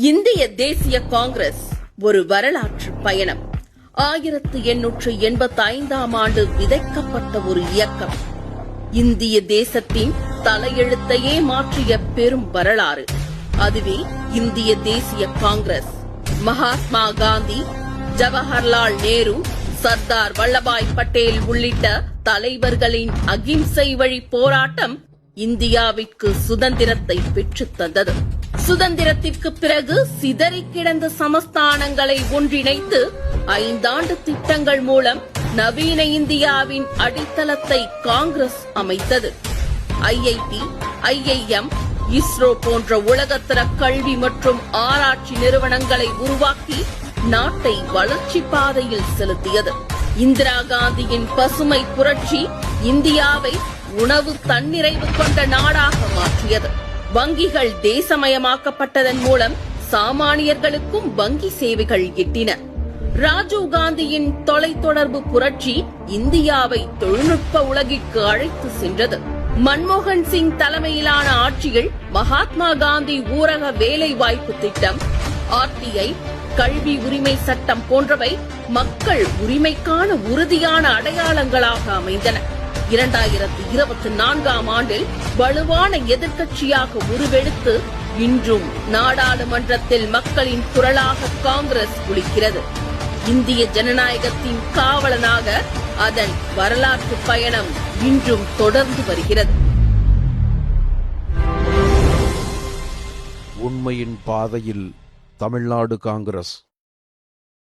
இந்திய தேசிய காங்கிரஸ் ஒரு வரலாற்று பயணம். 1885ஆம் ஆண்டு விதைக்கப்பட்ட ஒரு இயக்கம். இந்திய தேசத்தின் தலையெழுத்தையே மாற்றிய பெரும் வரலாறு. அதுவே இந்திய தேசிய காங்கிரஸ். மகாத்மா காந்தி, ஜவஹர்லால் நேரு, சர்தார் வல்லபாய் பட்டேல் உள்ளிட்ட தலைவர்களின் அகிம்சை வழி போராட்டம் இந்தியாவிற்கு சுதந்திரத்தை பெற்றுத் தந்தது. சுதந்திரத்திற்கு பிறகு சிதறி கிடந்த சமஸ்தானங்களை ஒன்றிணைத்து 5 ஆண்டு திட்டங்கள் மூலம் நவீன இந்தியாவின் அடித்தளத்தை காங்கிரஸ் அமைத்தது. ஐஐடி, IIM, இஸ்ரோ போன்ற உலகத்தர கல்வி மற்றும் ஆராய்ச்சி நிறுவனங்களை உருவாக்கி நாட்டை வளர்ச்சி பாதையில் செலுத்தியது. இந்திரா காந்தியின் பசுமை புரட்சி இந்தியாவை உணவு தன்னிறைவு கொண்ட நாடாக மாற்றியது. வங்கிகள் தேசமயமாக்கப்பட்டதன் மூலம் சாமானியர்களுக்கும் வங்கி சேவைகள் எட்டின. ராஜீவ் காந்தியின் தொலைத்தொடர்பு புரட்சி இந்தியாவை தொழில்நுட்ப உலகிற்கு அழைத்து சென்றது. மன்மோகன் சிங் தலைமையிலான ஆட்சியில் மகாத்மா காந்தி ஊரக வேலை வாய்ப்பு திட்டம், RTI, கல்வி உரிமை சட்டம் போன்றவை மக்கள் உரிமைக்கான உறுதியான அடையாளங்களாக அமைந்தன. 2024ஆம் ஆண்டில் வலுவான எதிர்க்கட்சியாக உருவெடுத்து இன்றும் நாடாளுமன்றத்தில் மக்களின் குரலாக காங்கிரஸ் ஒலிக்கிறது. இந்திய ஜனநாயகத்தின் காவலனாக அதன் வரலாற்று பயணம் இன்றும் தொடர்ந்து வருகிறது. உண்மையின் பாதையில் தமிழ்நாடு காங்கிரஸ்.